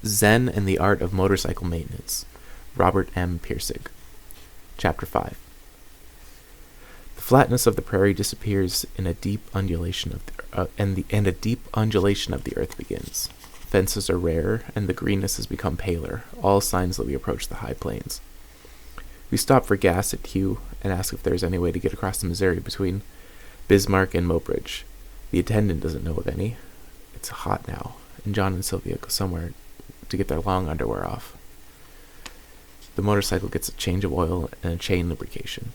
Zen and the Art of Motorcycle Maintenance, Robert M. Persig. Chapter 5. The flatness of the prairie disappears in a deep undulation and a deep undulation of the earth begins. Fences are rare, and the greenness has become paler, all signs that we approach the high plains. We stop for gas at Q and ask if there is any way to get across the Missouri between Bismarck and Mobridge. The attendant doesn't know of any. It's hot now, and John and Sylvia go somewhere to get their long underwear off. The motorcycle gets a change of oil and a chain lubrication.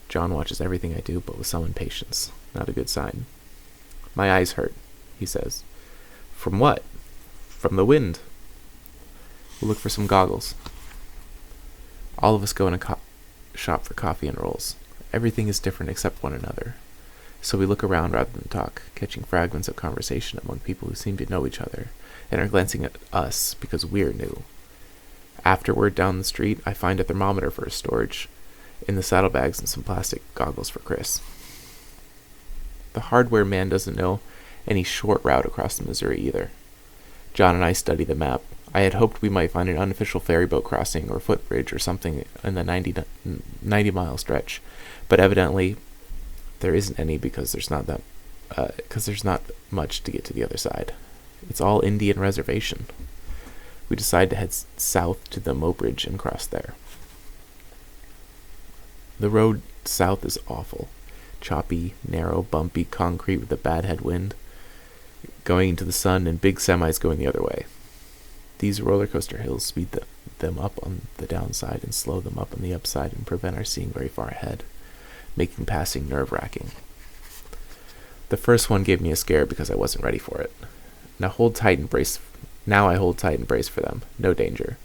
John watches everything I do, but with some impatience. Not a good sign. "My eyes hurt," he says. "From what?" "From the wind." We'll look for some goggles. All of us go in a shop for coffee and rolls. Everything is different except one another. So we look around rather than talk, catching fragments of conversation among people who seem to know each other, and are glancing at us because we're new. Afterward, down the street, I find a thermometer for his storage, in the saddlebags, and some plastic goggles for Chris. The hardware man doesn't know any short route across the Missouri either. John and I study the map. I had hoped we might find an unofficial ferry boat crossing or footbridge or something in the 90-mile stretch, but evidently there isn't any because there's not much to get to the other side. It's all Indian reservation. We decide to head south to the Mobridge and cross there. The road south is awful. Choppy, narrow, bumpy concrete with a bad headwind, going into the sun, and big semis going the other way. These roller coaster hills speed them up on the downside and slow them up on the upside and prevent our seeing very far ahead, making passing nerve-wracking. The first one gave me a scare because I wasn't ready for it. Now I hold tight and brace for them. No danger.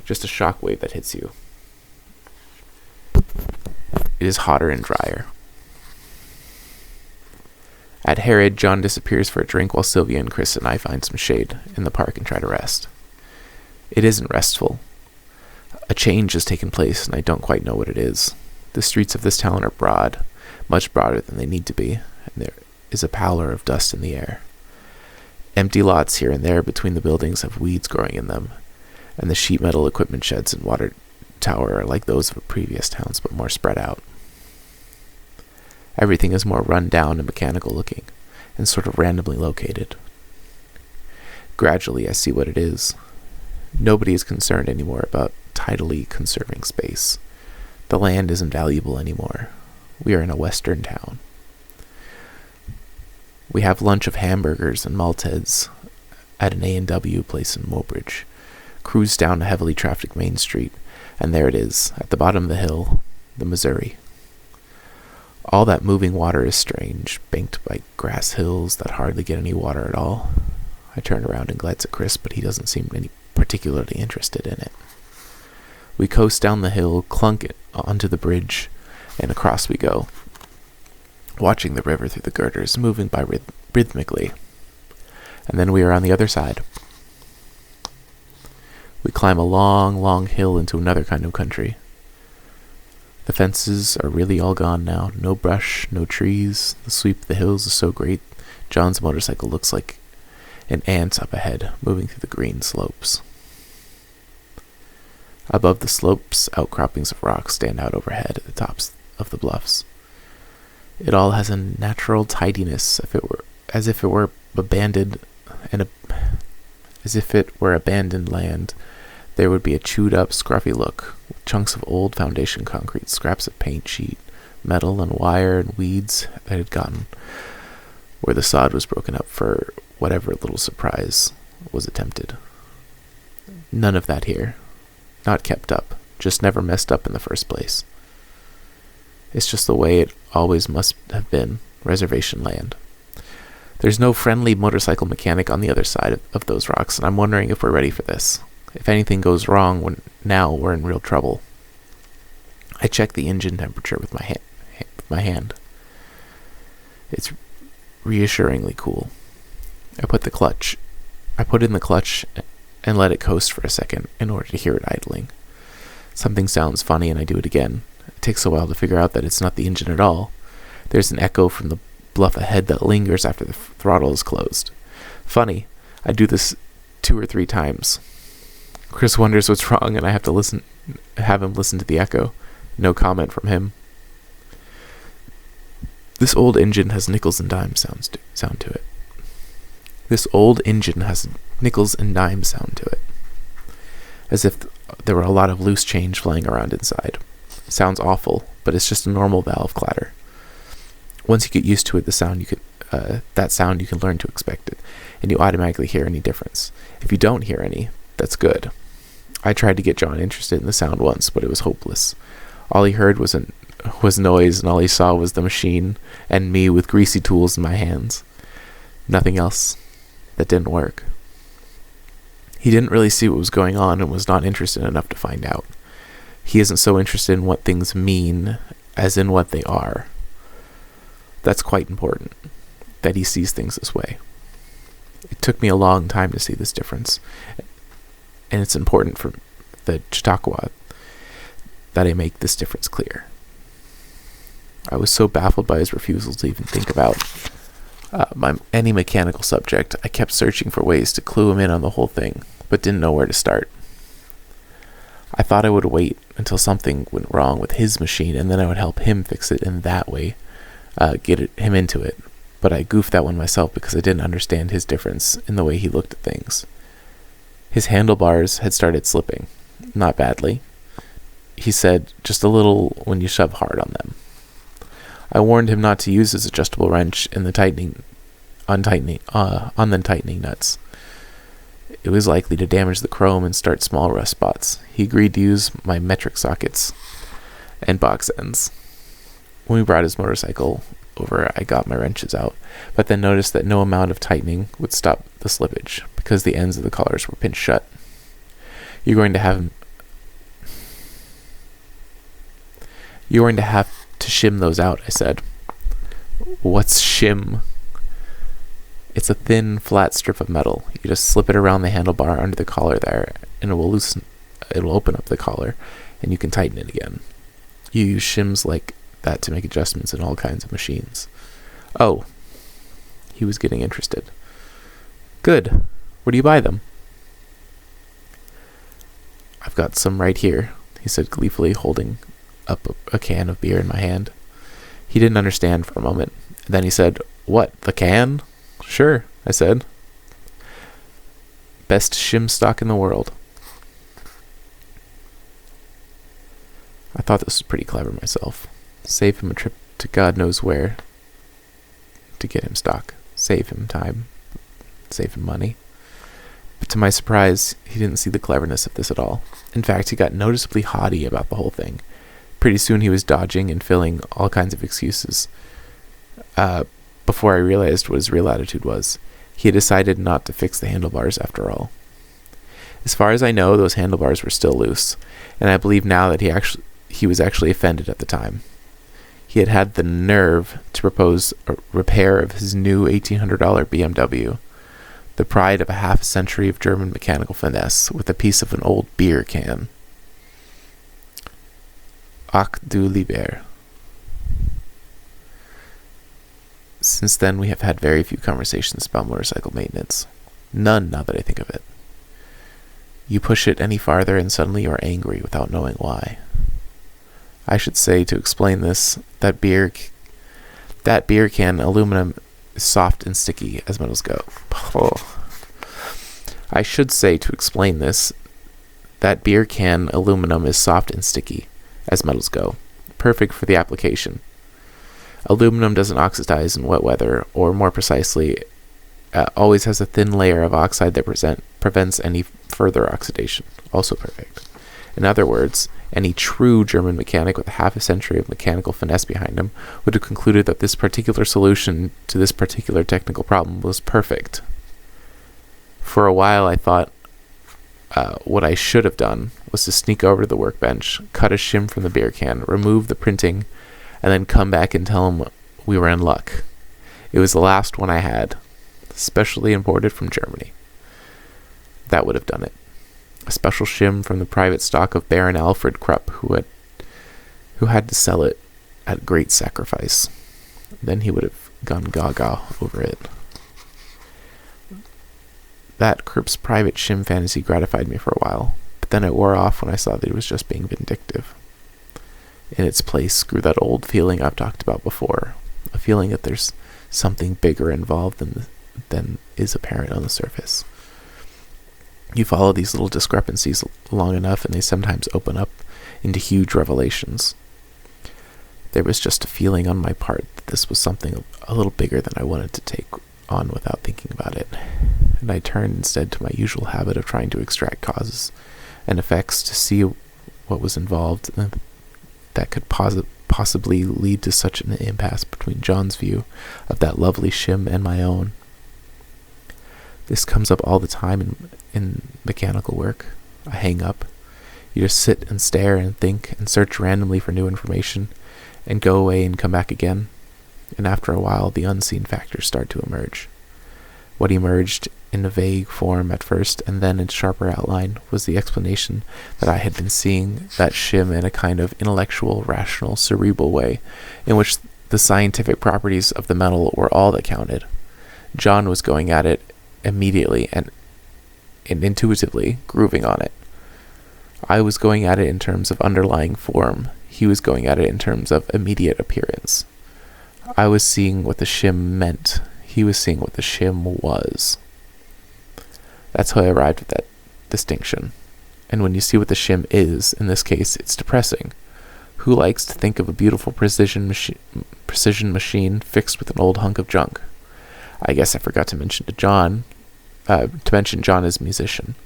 Just a shock wave that hits you. It is hotter and drier. At Herod, John disappears for a drink while Sylvia and Chris and I find some shade in the park and try to rest. It isn't restful. A change has taken place, and I don't quite know what it is. The streets of this town are broad, much broader than they need to be, and there is a pallor of dust in the air. Empty lots here and there between the buildings have weeds growing in them, and the sheet metal equipment sheds and water tower are like those of previous towns, but more spread out. Everything is more run down and mechanical looking, and sort of randomly located. Gradually, I see what it is. Nobody is concerned anymore about tidily conserving space. The land isn't valuable anymore. We are in a western town. We have lunch of hamburgers and malteds at an A&W place in Mobridge, cruise down a heavily trafficked main street, and there it is, at the bottom of the hill, the Missouri. All that moving water is strange, banked by grass hills that hardly get any water at all. I turn around and glance at Chris, but he doesn't seem particularly interested in it. We coast down the hill, clunk onto the bridge, and across we go, watching the river through the girders, moving by rhythmically. And then we are on the other side. We climb a long, long hill into another kind of country. The fences are really all gone now. No brush, no trees. The sweep of the hills is so great. John's motorcycle looks like an ant up ahead, moving through the green slopes. Above the slopes, outcroppings of rocks stand out overhead at the tops of the bluffs. It all has a natural tidiness, as if it were abandoned land. There would be a chewed-up, scruffy look, with chunks of old foundation concrete, scraps of paint sheet, metal and wire and weeds that had gotten where the sod was broken up for whatever little surprise was attempted. None of that here. Not kept up, just never messed up in the first place. It's just the way it always must have been, reservation land. There's no friendly motorcycle mechanic on the other side of those rocks, and I'm wondering if we're ready for this. If anything goes wrong now, we're in real trouble. I check the engine temperature with my hand. It's reassuringly cool. I put in the clutch and let it coast for a second in order to hear it idling. Something sounds funny and I do it again. It takes a while to figure out that it's not the engine at all. There's an echo from the bluff ahead that lingers after the throttle is closed. Funny, I do this 2 or 3 times. Chris wonders what's wrong, and I have him listen to the echo. No comment from him. This old engine has nickels and dimes sound to it. This old engine has nickels and dimes sound to it. As if there were a lot of loose change flying around inside. Sounds awful, but it's just a normal valve clatter. Once you get used to it, that sound you can learn to expect it, and you automatically hear any difference. If you don't hear any, that's good. I tried to get John interested in the sound once, but it was hopeless. All he heard was noise, and all he saw was the machine and me with greasy tools in my hands. Nothing else. That didn't work. He didn't really see what was going on and was not interested enough to find out. He isn't so interested in what things mean as in what they are. That's quite important, that he sees things this way. It took me a long time to see this difference, and it's important for the Chautauqua that I make this difference clear. I was so baffled by his refusal to even think about any mechanical subject. I kept searching for ways to clue him in on the whole thing, but didn't know where to start. I thought I would wait until something went wrong with his machine, and then I would help him fix it in that way, get him into it. But I goofed that one myself because I didn't understand his difference in the way he looked at things. His handlebars had started slipping. Not badly. He said, just a little when you shove hard on them. I warned him not to use his adjustable wrench in the on the tightening nuts. It was likely to damage the chrome and start small rust spots. He agreed to use my metric sockets and box ends. When we brought his motorcycle over, I got my wrenches out, but then noticed that no amount of tightening would stop the slippage because the ends of the collars were pinched shut. You're going to have to shim those out, I said. What's shim? It's a thin, flat strip of metal. You just slip it around the handlebar under the collar there, and it will open up the collar, and you can tighten it again. You use shims like that to make adjustments in all kinds of machines. Oh, he was getting interested. Good. Where do you buy them? I've got some right here, he said gleefully, holding up a can of beer in my hand. He didn't understand for a moment. Then he said, "What, the can?" "Sure," I said. "Best shim stock in the world." I thought this was pretty clever myself. Save him a trip to God knows where to get him stock. Save him time. Save him money. But to my surprise, he didn't see the cleverness of this at all. In fact, he got noticeably haughty about the whole thing. Pretty soon he was dodging and filling all kinds of excuses. Before I realized what his real attitude was, he had decided not to fix the handlebars after all. As far as I know, those handlebars were still loose, and I believe now that he was actually offended at the time. He had had the nerve to propose a repair of his new $1,800 BMW, the pride of a half a century of German mechanical finesse, with a piece of an old beer can. Ach du lieber. Since then, we have had very few conversations about motorcycle maintenance. None, now that I think of it. You push it any farther and suddenly you are angry without knowing why. I should say, to explain this, that beer can aluminum is soft and sticky as metals go. I should say, to explain this, that beer can aluminum is soft and sticky as metals go. Perfect for the application. Aluminum doesn't oxidize in wet weather, or more precisely, always has a thin layer of oxide that prevents any further oxidation. Also perfect. In other words, any true German mechanic with half a century of mechanical finesse behind him would have concluded that this particular solution to this particular technical problem was perfect. For a while I thought what I should have done was to sneak over to the workbench, cut a shim from the beer can, remove the printing, and then come back and tell him we were in luck. It was the last one I had, specially imported from Germany. That would have done it. A special shim from the private stock of Baron Alfred Krupp, who had to sell it at great sacrifice. Then he would have gone gaga over it. That Krupp's private shim fantasy gratified me for a while. then it wore off when I saw that he was just being vindictive. In its place grew that old feeling I've talked about before, a feeling that there's something bigger involved than is apparent on the surface. You follow these little discrepancies long enough, and they sometimes open up into huge revelations. There was just a feeling on my part that this was something a little bigger than I wanted to take on without thinking about it, and I turned instead to my usual habit of trying to extract causes and effects to see what was involved that could possibly lead to such an impasse between John's view of that lovely shim and my own. This comes up all the time in mechanical work. I hang up. You just sit and stare and think and search randomly for new information and go away and come back again. And after a while, the unseen factors start to emerge. What emerged in a vague form at first and then in sharper outline was the explanation that I had been seeing that shim in a kind of intellectual, rational, cerebral way in which the scientific properties of the metal were all that counted. John was going at it immediately and intuitively grooving on it. I was going at it in terms of underlying form. He was going at it in terms of immediate appearance. I was seeing what the shim meant. He was seeing what the shim was. That's how I arrived at that distinction. And when you see what the shim is, in this case, it's depressing. Who likes to think of a beautiful precision machine fixed with an old hunk of junk? I guess I forgot to mention John as a musician,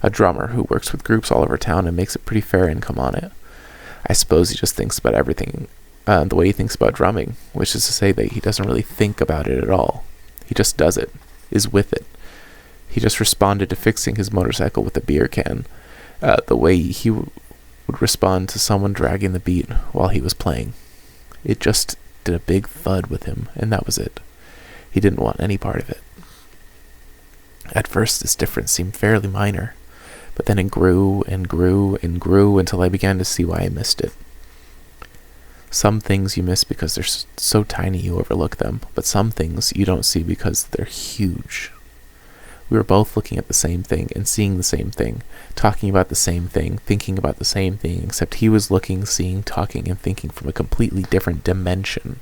a drummer who works with groups all over town and makes a pretty fair income on it. I suppose he just thinks about everything the way he thinks about drumming, which is to say that he doesn't really think about it at all. He just does it, is with it. He just responded to fixing his motorcycle with a beer can, the way he would respond to someone dragging the beat while he was playing. It just did a big thud with him, and that was it. He didn't want any part of it. At first, this difference seemed fairly minor, but then it grew and grew and grew until I began to see why I missed it. Some things you miss because they're so tiny you overlook them, but some things you don't see because they're huge. We were both looking at the same thing and seeing the same thing, talking about the same thing, thinking about the same thing, except he was looking, seeing, talking, and thinking from a completely different dimension.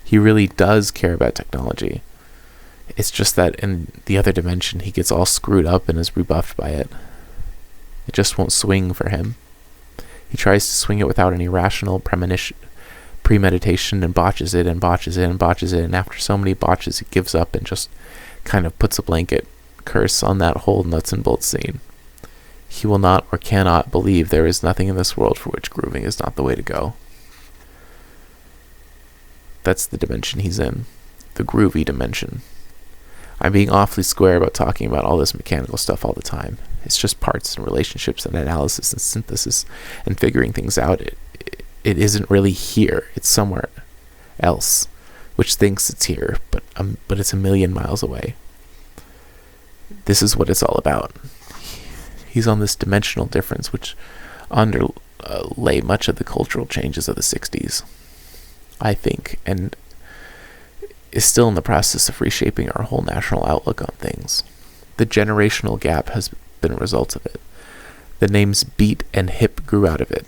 He really does care about technology. It's just that in the other dimension he gets all screwed up and is rebuffed by it. It just won't swing for him. He tries to swing it without any rational premeditation and botches it and botches it and botches it, and after so many botches he gives up and just kind of puts a blanket curse on that whole nuts and bolts scene. He will not or cannot believe there is nothing in this world for which grooving is not the way to go. That's the dimension he's in, the groovy dimension. I'm being awfully square about talking about all this mechanical stuff all the time. It's just parts and relationships and analysis and synthesis and figuring things out. It isn't really here. It's somewhere else, which thinks it's here, but it's a million miles away. This is what it's all about. He's on this dimensional difference which underlay much of the cultural changes of the 60s, I think, and is still in the process of reshaping our whole national outlook on things. The generational gap has been a result of it. The names beat and hip grew out of it.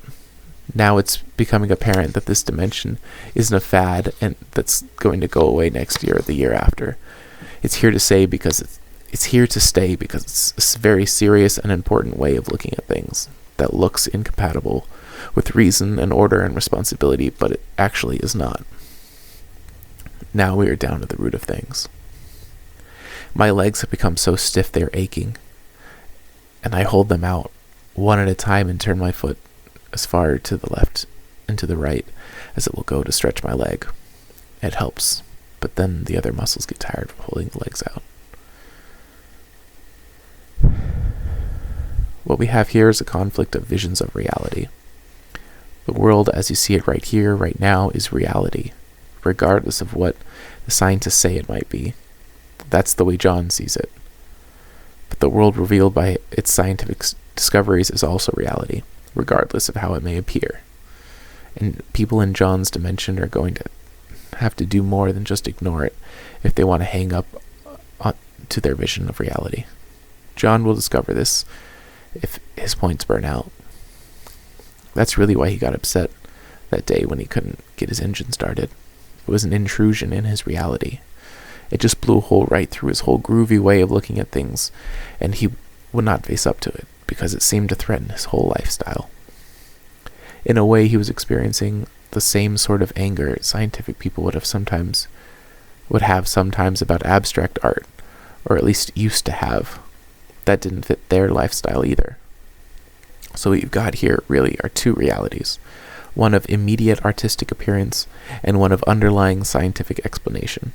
Now it's becoming apparent that this dimension isn't a fad and that's going to go away next year or the year after. It's here to stay because it's a very serious and important way of looking at things that looks incompatible with reason and order and responsibility, but it actually is not. Now we are down to the root of things. My legs have become so stiff they're aching, and I hold them out one at a time and turn my foot as far to the left and to the right as it will go to stretch my leg. It helps, but then the other muscles get tired of holding the legs out. What we have here is a conflict of visions of reality. The world as you see it right here, right now, is reality, regardless of what the scientists say it might be. That's the way John sees it. But the world revealed by its scientific discoveries is also reality, regardless of how it may appear. And people in John's dimension are going to have to do more than just ignore it if they want to hang up to their vision of reality. John will discover this, if his points burn out. That's really why he got upset that day when he couldn't get his engine started. It was an intrusion in his reality. It just blew a hole right through his whole groovy way of looking at things, and he would not face up to it because it seemed to threaten his whole lifestyle. In a way, he was experiencing the same sort of anger scientific people would have sometimes about abstract art, or at least used to have. That didn't fit their lifestyle either. So what you've got here really are two realities, one of immediate artistic appearance and one of underlying scientific explanation.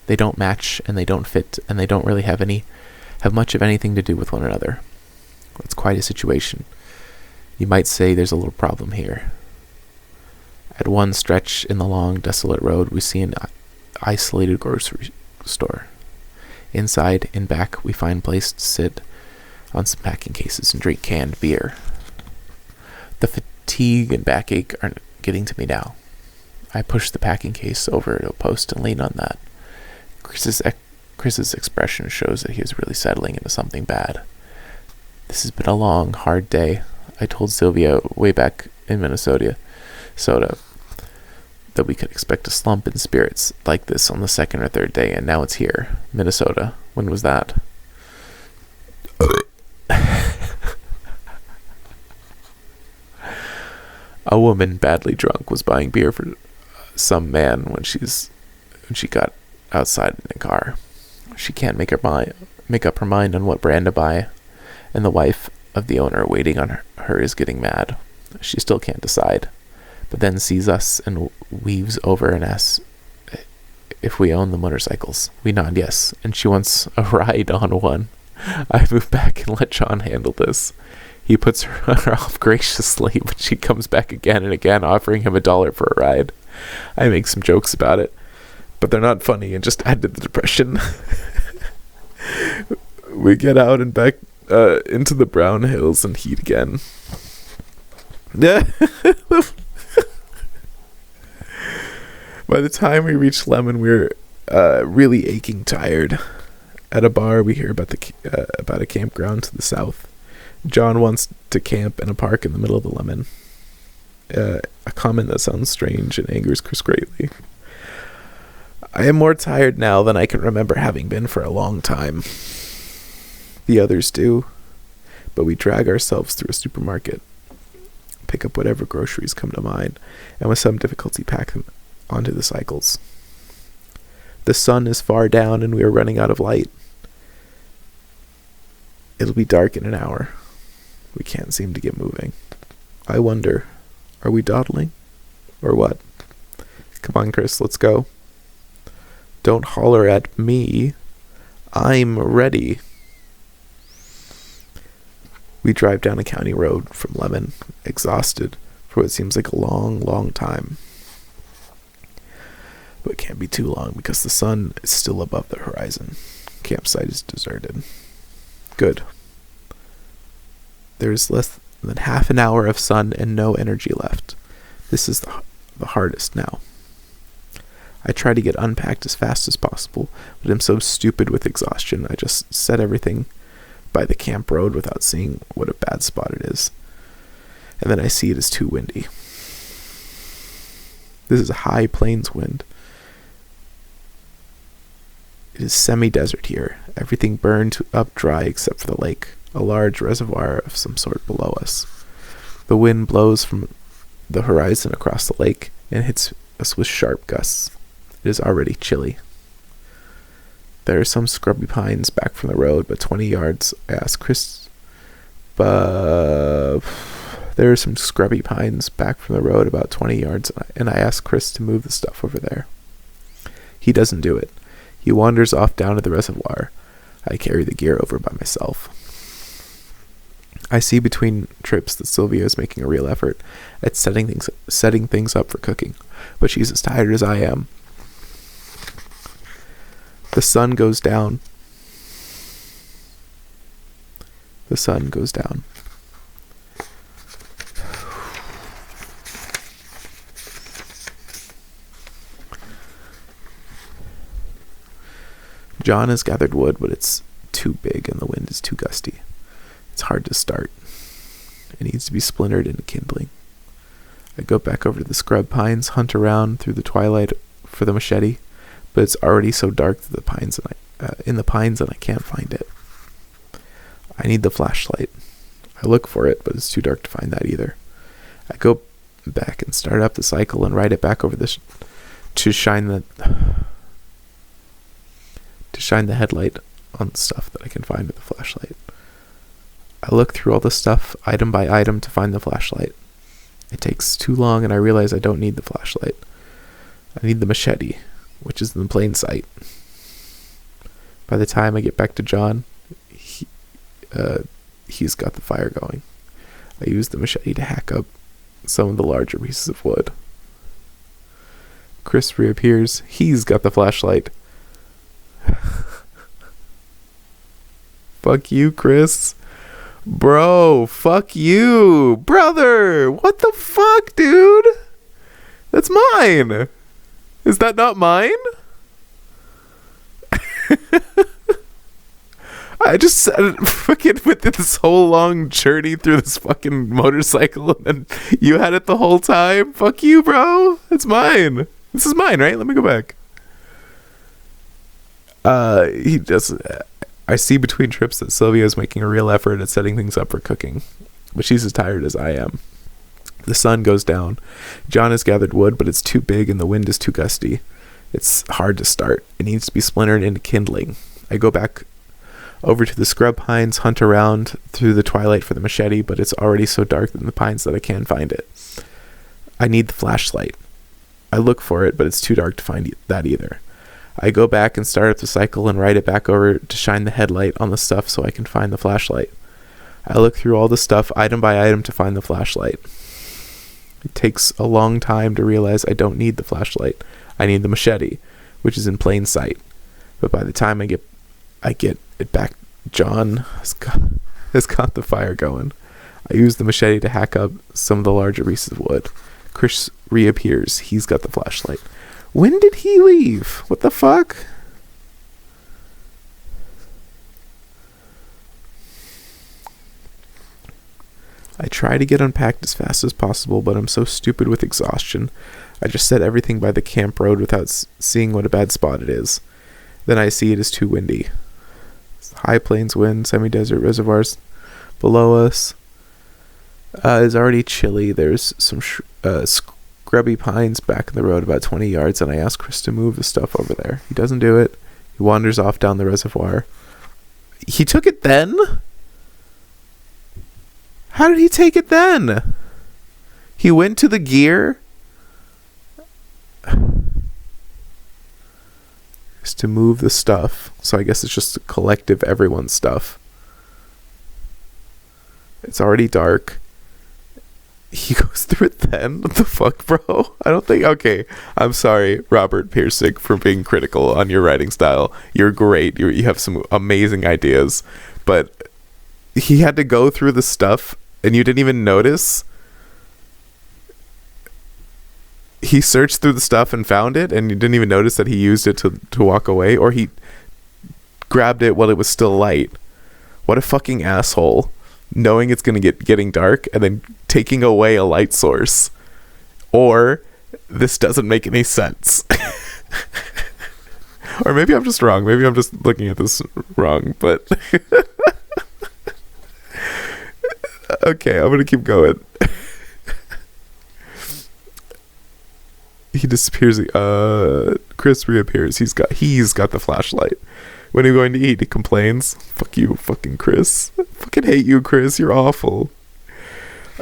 They don't match and they don't fit and they don't really have much of anything to do with one another. It's quite a situation. You might say there's a little problem here. At one stretch in the long, desolate road, we see an isolated grocery store. Inside and back, we find place to sit on some packing cases and drink canned beer. The fatigue and backache are getting to me now. I push the packing case over to a post and lean on that. Chris's expression shows that he is really settling into something bad. This has been a long, hard day. I told Sylvia way back in Minnesota that we could expect a slump in spirits like this on the second or third day, and now it's here. Minnesota. When was that? A woman badly drunk was buying beer for some man when she got outside in a car. She can't make up her mind on what brand to buy, and the wife of the owner waiting on her is getting mad. She still can't decide, but then sees us and weaves over and asks if we own the motorcycles. We nod yes, and she wants a ride on one. I move back and let John handle this. He puts her off graciously, but she comes back again and again, offering him $1 for a ride. I make some jokes about it, but they're not funny and just add to the depression. We get out and back into the brown hills and heat again. By the time we reach Lemon, we're really aching tired. At a bar, we hear about a campground to the south. John wants to camp in a park in the middle of the Lemon. A comment that sounds strange and angers Chris greatly. I am more tired now than I can remember having been for a long time. The others do, but we drag ourselves through a supermarket, pick up whatever groceries come to mind, and with some difficulty pack them onto the cycles. The sun is far down and we are running out of light. It'll be dark in an hour. We can't seem to get moving. I wonder, are we dawdling? Or what? Come on, Chris, let's go. Don't holler at me. I'm ready. We drive down a county road from Lemon, exhausted for what seems like a long, long time. But it can't be too long because the sun is still above the horizon. Campsite is deserted. Good. There's less than half an hour of sun and no energy left. This is the hardest now. I try to get unpacked as fast as possible, but I'm so stupid with exhaustion I just set everything by the camp road without seeing what a bad spot it is. And then I see it is too windy. This is a high plains wind. It is semi-desert here. Everything burned up dry except for the lake, a large reservoir of some sort below us. The wind blows from the horizon across the lake and hits us with sharp gusts. It is already chilly. There are some scrubby pines back from the road, but 20 yards, I ask Chris. There are some scrubby pines back from the road about 20 yards, and I ask Chris to move the stuff over there. He doesn't do it. He wanders off down to the reservoir. I carry the gear over by myself. I see between trips that Sylvia is making a real effort at setting things up for cooking, but she's as tired as I am. The sun goes down. The sun goes down. John has gathered wood, but it's too big and the wind is too gusty. It's hard to start. It needs to be splintered into kindling. I go back over to the scrub pines, hunt around through the twilight for the machete, but it's already so dark that in the pines and I can't find it. I need the flashlight. I look for it, but it's too dark to find that either. I go back and start up the cycle and ride it back over to shine the headlight on the stuff that I can find with the flashlight. I look through all the stuff item by item to find the flashlight. It takes too long and I realize I don't need the flashlight. I need the machete, which is in plain sight. By the time I get back to John, he's got the fire going. I use the machete to hack up some of the larger pieces of wood. Chris reappears. He's got the flashlight. Fuck you, Chris. Bro, fuck you. Brother, what the fuck, dude? That's mine. Is that not mine? I just fucking went through this whole long journey through this fucking motorcycle and then you had it the whole time? Fuck you, bro. It's mine. This is mine, right? Let me go back. I see between trips that Sylvia is making a real effort at setting things up for cooking, but she's as tired as I am. The sun goes down. John has gathered wood, but it's too big and the wind is too gusty. It's hard to start. It needs to be splintered into kindling. I go back over to the scrub pines, hunt around through the twilight for the machete, but it's already so dark in the pines that I can't find it. I need the flashlight. I look for it, but it's too dark to find that either. I go back and start up the cycle and ride it back over to shine the headlight on the stuff so I can find the flashlight. I look through all the stuff item by item to find the flashlight. It takes a long time to realize I don't need the flashlight. I need the machete, which is in plain sight. But by the time I get it back, John has got the fire going. I use the machete to hack up some of the larger pieces of wood. Chris reappears. He's got the flashlight. When did he leave? What the fuck? I try to get unpacked as fast as possible, but I'm so stupid with exhaustion. I just set everything by the camp road without seeing what a bad spot it is. Then I see it is too windy. High plains wind, semi-desert reservoirs below us. It's already chilly. There's some scrubby pines back in the road about 20 yards, and I ask Chris to move the stuff over there. He doesn't do it. He wanders off down the reservoir. He took it then? How did he take it then? He went to the gear is to move the stuff. So I guess it's just a collective everyone's stuff. It's already dark. He goes through it then? What the fuck, bro? I don't think... Okay, I'm sorry, Robert Persig, for being critical on your writing style. You're great. You have some amazing ideas. But he had to go through the stuff and you didn't even notice? He searched through the stuff and found it and you didn't even notice that he used it to walk away? Or he grabbed it while it was still light? What a fucking asshole. Knowing it's going to getting dark and then taking away a light source. Or this doesn't make any sense. Or maybe I'm just wrong. Maybe I'm just looking at this wrong, but okay, I'm going to keep going. He disappears. Chris reappears. He's got the flashlight. When are you going to eat? He complains. Fuck you, fucking Chris. I fucking hate you, Chris. You're awful.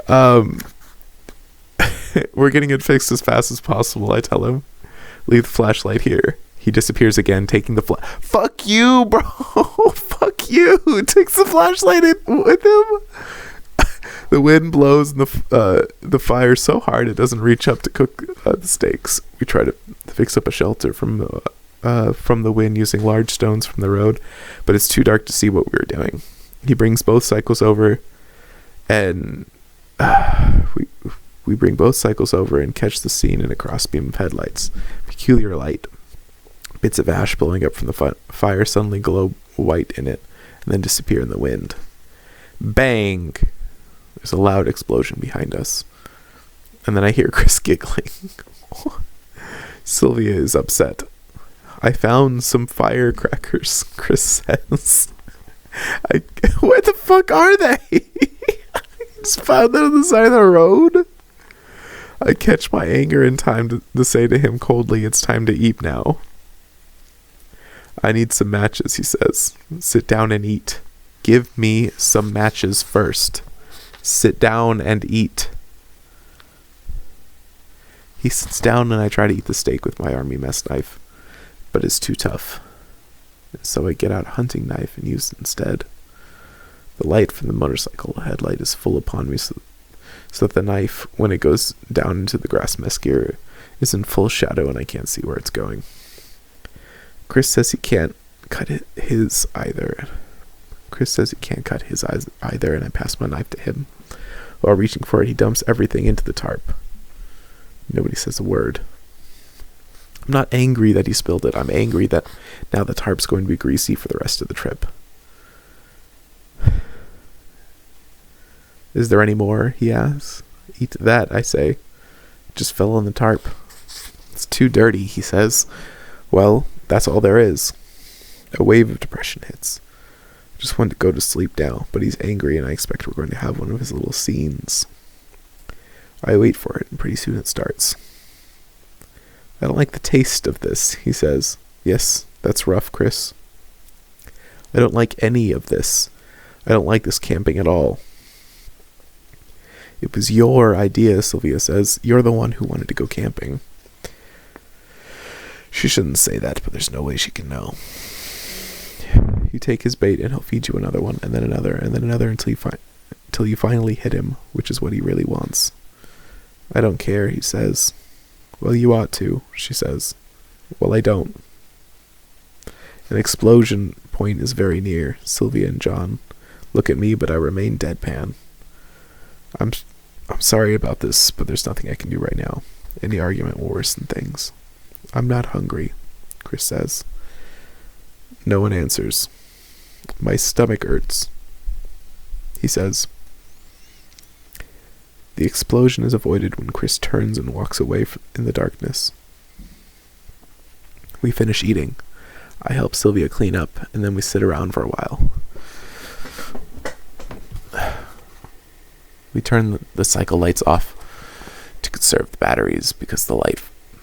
We're getting it fixed as fast as possible, I tell him. Leave the flashlight here. He disappears again, taking the Fuck you, bro. Fuck you. Takes the flashlight with him. The wind blows and the fire so hard it doesn't reach up to cook the steaks. We try to fix up a shelter from the wind using large stones from the road, but it's too dark to see what we were doing. He brings both cycles over, and we bring both cycles over and catch the scene in a crossbeam of headlights. Peculiar light. Bits of ash blowing up from the fire suddenly glow white in it, and then disappear in the wind. Bang! There's a loud explosion behind us. And then I hear Chris giggling. Sylvia is upset. I found some firecrackers, Chris says. Where the fuck are they? I just found them on the side of the road. I catch my anger in time to say to him coldly, it's time to eat now. I need some matches, he says. Sit down and eat. Give me some matches first. Sit down and eat. He sits down and I try to eat the steak with my army mess knife, but it's too tough. So I get out a hunting knife and use it instead. The light from the motorcycle headlight is full upon me so that the knife, when it goes down into the grass mesquite, is in full shadow and I can't see where it's going. Chris says he can't cut his either. And I pass my knife to him. While reaching for it, he dumps everything into the tarp. Nobody says a word. I'm not angry that he spilled it. I'm angry that now the tarp's going to be greasy for the rest of the trip. Is there any more? He asks. Eat that, I say. It just fell on the tarp. It's too dirty, he says. Well, that's all there is. A wave of depression hits. I just want to go to sleep now, but he's angry and I expect we're going to have one of his little scenes. I wait for it, and pretty soon it starts. I don't like the taste of this, he says. Yes, that's rough, Chris. I don't like any of this. I don't like this camping at all. It was your idea, Sylvia says. You're the one who wanted to go camping. She shouldn't say that, but there's no way she can know. You take his bait and he'll feed you another one, and then another, until you finally hit him, which is what he really wants. I don't care, he says. Well, you ought to, she says. Well, I don't. An explosion point is very near. Sylvia and John look at me, but I remain deadpan. I'm sorry about this, but there's nothing I can do right now. Any argument will worsen things. I'm not hungry, Chris says. No one answers. My stomach hurts, he says. The explosion is avoided when Chris turns and walks away in the darkness. We finish eating. I help Sylvia clean up, and then we sit around for a while. We turn the cycle lights off to conserve the batteries because the light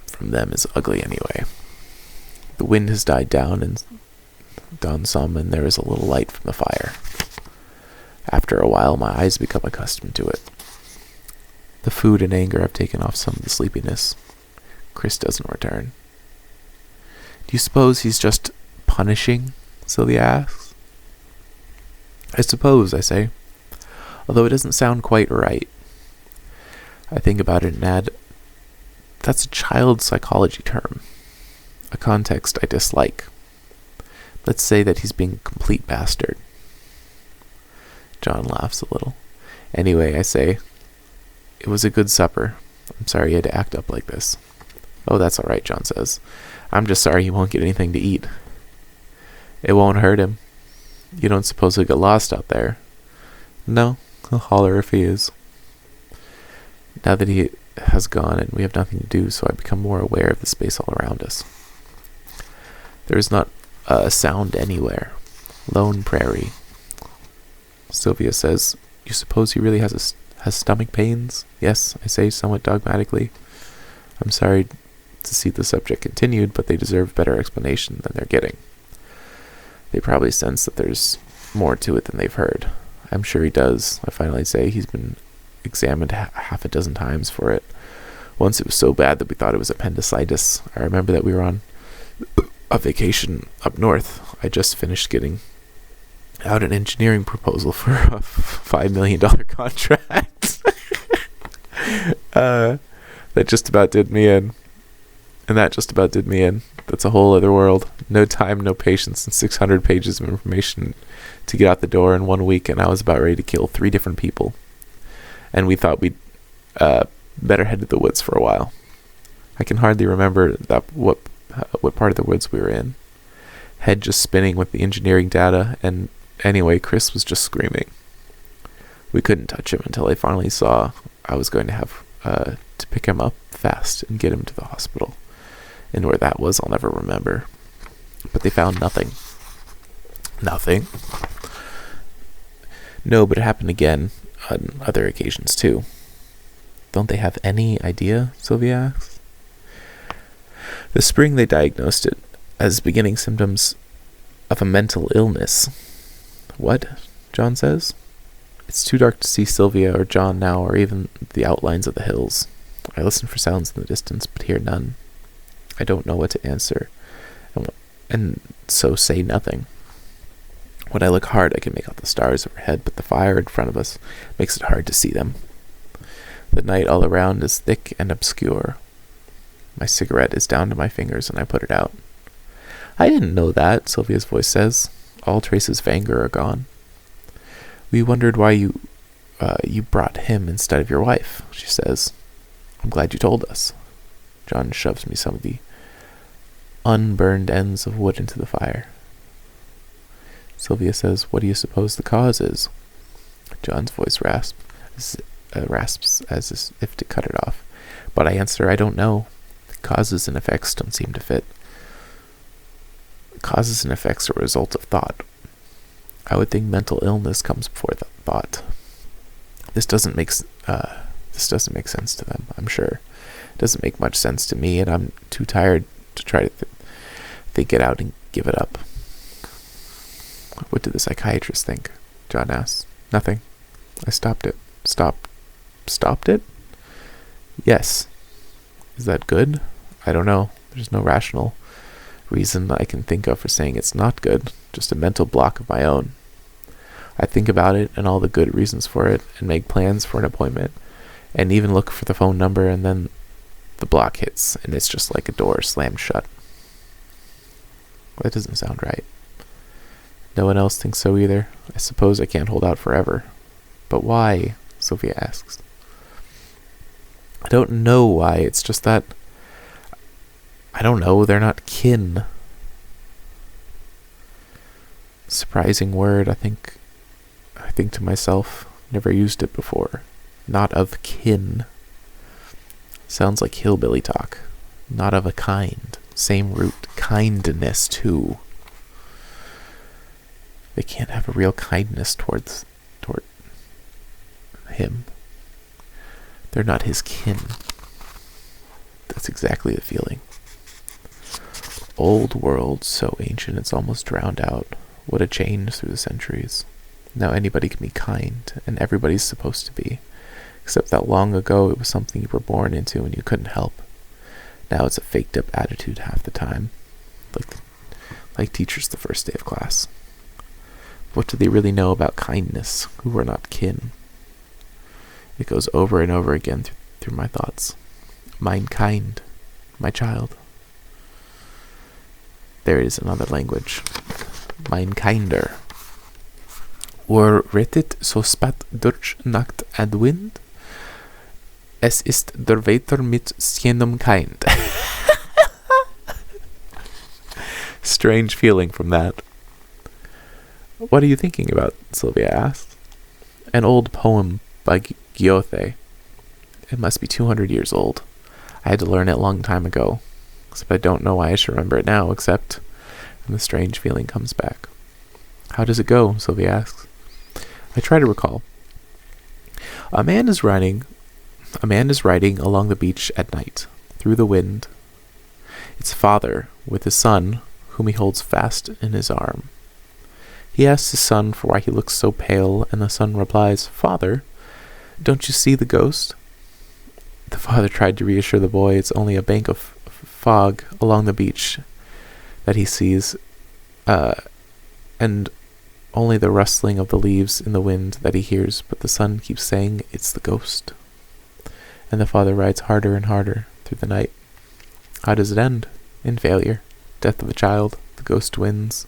from them is ugly anyway. The wind has died down some, and there is a little light from the fire. After a while, my eyes become accustomed to it. The food and anger have taken off some of the sleepiness. Chris doesn't return. Do you suppose he's just punishing? Sylvia asks. I suppose, I say, although it doesn't sound quite right. I think about it and add, that's a child psychology term, a context I dislike. Let's say that he's being a complete bastard. John laughs a little. Anyway, I say, it was a good supper. I'm sorry you had to act up like this. Oh, that's all right, John says. I'm just sorry he won't get anything to eat. It won't hurt him. You don't suppose he'll get lost out there? No, he'll holler if he is. Now that he has gone and we have nothing to do, so I become more aware of the space all around us. There is not a sound anywhere. Lone prairie. Sylvia says, you suppose he really has stomach pains? Yes, I say somewhat dogmatically. I'm sorry to see the subject continued, but they deserve better explanation than they're getting. They probably sense that there's more to it than they've heard. I'm sure he does. I finally say he's been examined half a dozen times for it. Once it was so bad that we thought it was appendicitis. I remember that we were on a vacation up north. I just finished getting out an engineering proposal for a $5 million contract. That just about did me in. And that just about did me in. That's a whole other world. No time, no patience, and 600 pages of information to get out the door in 1 week, and I was about ready to kill 3 different people. And we thought we'd better head to the woods for a while. I can hardly remember what part of the woods we were in. Head just spinning with the engineering data, and anyway, Chris was just screaming. We couldn't touch him until they finally saw I was going to have to pick him up fast and get him to the hospital. And where that was, I'll never remember. But they found nothing. Nothing? No, but it happened again on other occasions too. Don't they have any idea? Sylvia asks. The spring they diagnosed it as beginning symptoms of a mental illness. What? John says. It's too dark to see Sylvia or John now, or even the outlines of the hills. I listen for sounds in the distance, but hear none. I don't know what to answer, and so say nothing. When I look hard, I can make out the stars overhead, but the fire in front of us makes it hard to see them. The night all around is thick and obscure. My cigarette is down to my fingers, and I put it out. I didn't know that, Sylvia's voice says. All traces of anger are gone. We wondered why you brought him instead of your wife, she says. I'm glad you told us. John shoves me some of the unburned ends of wood into the fire. Sylvia says, what do you suppose the cause is? John's voice rasps as if to cut it off. But I answer, I don't know. Causes and effects don't seem to fit. Causes and effects are a result of thought. I would think mental illness comes before thought. This doesn't make sense to them, I'm sure. It doesn't make much sense to me, and I'm too tired to try to think it out and give it up. What did the psychiatrist think? John asks. Nothing. I stopped it. Stopped it? Yes. Is that good? I don't know. There's no rational reason I can think of for saying it's not good. Just a mental block of my own. I think about it and all the good reasons for it, and make plans for an appointment, and even look for the phone number, and then the block hits, and it's just like a door slammed shut. That doesn't sound right. No one else thinks so either. I suppose I can't hold out forever. But why? Sophia asks. I don't know why, it's just that... I don't know, they're not kin. Surprising word, I think to myself. Never used it before. Not of kin. Sounds like hillbilly talk. Not of a kind. Same root. Kindness, too. They can't have a real kindness toward him. They're not his kin. That's exactly the feeling. Old world, so ancient it's almost drowned out. What a change through the centuries. Now anybody can be kind, and everybody's supposed to be. Except that long ago it was something you were born into and you couldn't help. Now it's a faked up attitude half the time. Like teachers the first day of class. What do they really know about kindness, who are not kin? It goes over and over again through my thoughts. Mein kind, my child. There is another language. Mein kinder. Rettet so spat durch Nacht and Wind. Es ist der Wetter mit seinem Kind. Strange feeling from that. What are you thinking about? Sylvia asked. An old poem by Goethe. It must be 200 years old. I had to learn it a long time ago. Except I don't know why I should remember it now, except... And the strange feeling comes back. How does it go? Sylvia asks. I try to recall. A man is riding along the beach at night, through the wind. It's father, with his son, whom he holds fast in his arm. He asks his son for why he looks so pale, and the son replies, Father, don't you see the ghost? The father tried to reassure the boy it's only a bank of fog along the beach that he sees, and only the rustling of the leaves in the wind that he hears, but the son keeps saying it's the ghost. And the father rides harder and harder through the night. How does it end? In failure. Death of a child. The ghost wins.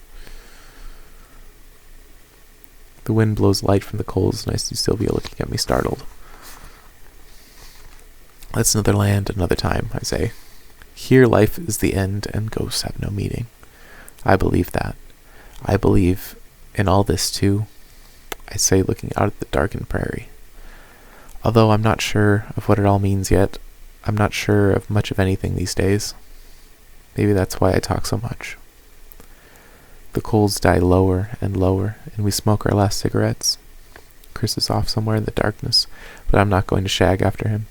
The wind blows light from the coals, and I see Sylvia looking at me startled. That's another land, another time, I say. Here life is the end, and ghosts have no meaning. I believe that. I believe in all this too. I say, looking out at the darkened prairie. Although I'm not sure of what it all means yet, I'm not sure of much of anything these days. Maybe that's why I talk so much. The coals die lower and lower, and we smoke our last cigarettes. Chris is off somewhere in the darkness, but I'm not going to shag after him.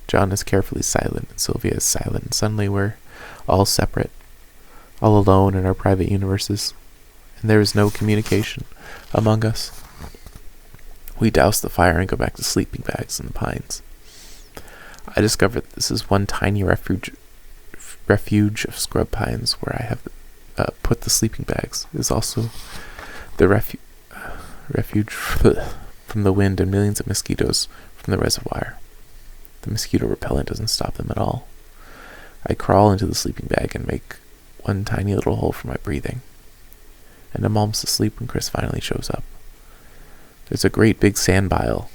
John is carefully silent, and Sylvia is silent, and suddenly we're all separate, all alone in our private universes, and there is no communication among us. We douse the fire and go back to sleeping bags in the pines. I discover that this is one tiny refuge of scrub pines where I have put the sleeping bags. It is also the refuge from the wind and millions of mosquitoes from the reservoir. The mosquito repellent doesn't stop them at all. I crawl into the sleeping bag and make one tiny little hole for my breathing. And I'm almost asleep when Chris finally shows up. There's a great big sand pile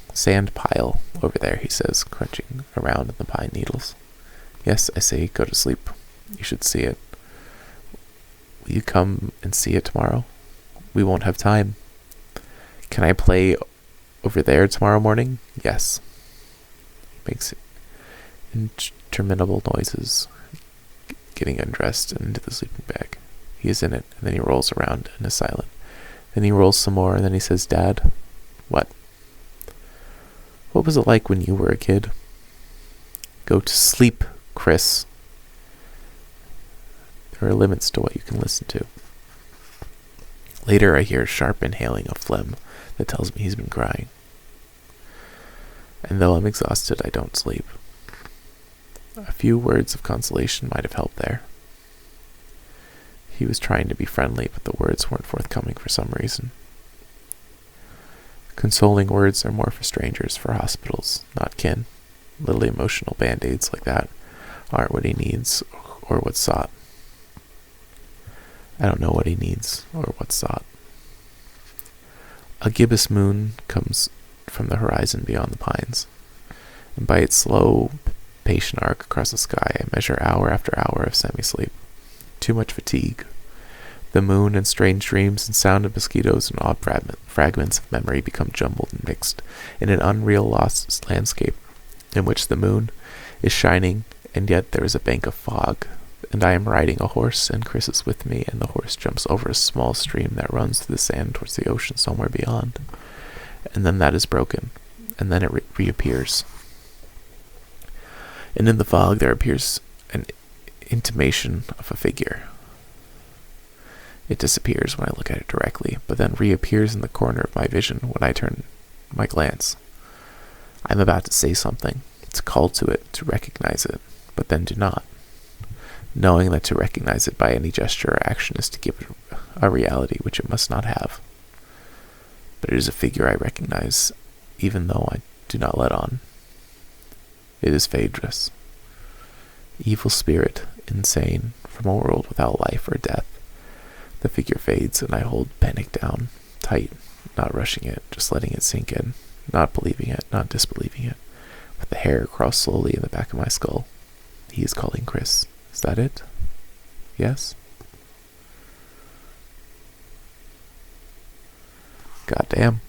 over there, he says, crunching around in the pine needles. Yes, I say, go to sleep. You should see it. Will you come and see it tomorrow? We won't have time. Can I play over there tomorrow morning? Yes. He makes interminable noises, getting undressed and into the sleeping bag. He is in it, and then he rolls around and is silent. Then he rolls some more, and then he says, Dad, what? What was it like when you were a kid? Go to sleep, Chris. There are limits to what you can listen to. Later I hear a sharp inhaling of phlegm that tells me he's been crying. And though I'm exhausted, I don't sleep. A few words of consolation might have helped there. He was trying to be friendly, but the words weren't forthcoming for some reason. Consoling words are more for strangers, for hospitals, not kin. Little emotional band-aids like that aren't what he needs or what's sought. I don't know what he needs or what's sought. A gibbous moon comes from the horizon beyond the pines, and by its slow, patient arc across the sky, I measure hour after hour of semi-sleep. Too much fatigue. The moon and strange dreams and sound of mosquitoes and odd fragments of memory become jumbled and mixed in an unreal lost landscape in which the moon is shining, and yet there is a bank of fog, and I am riding a horse, and Chris is with me, and the horse jumps over a small stream that runs through the sand towards the ocean somewhere beyond. And then that is broken, and then it reappears. And in the fog there appears an intimation of a figure. It disappears when I look at it directly, but then reappears in the corner of my vision when I turn my glance. I'm about to say something, to call to it, to recognize it, but then do not, knowing that to recognize it by any gesture or action is to give it a reality which it must not have. But it is a figure I recognize, even though I do not let on. It is Phaedrus, evil spirit, insane, from a world without life or death. The figure fades, and I hold panic down, tight, not rushing it, just letting it sink in, not believing it, not disbelieving it, with the hair cross slowly in the back of my skull. He is calling Chris. Is that it? Yes? Goddamn.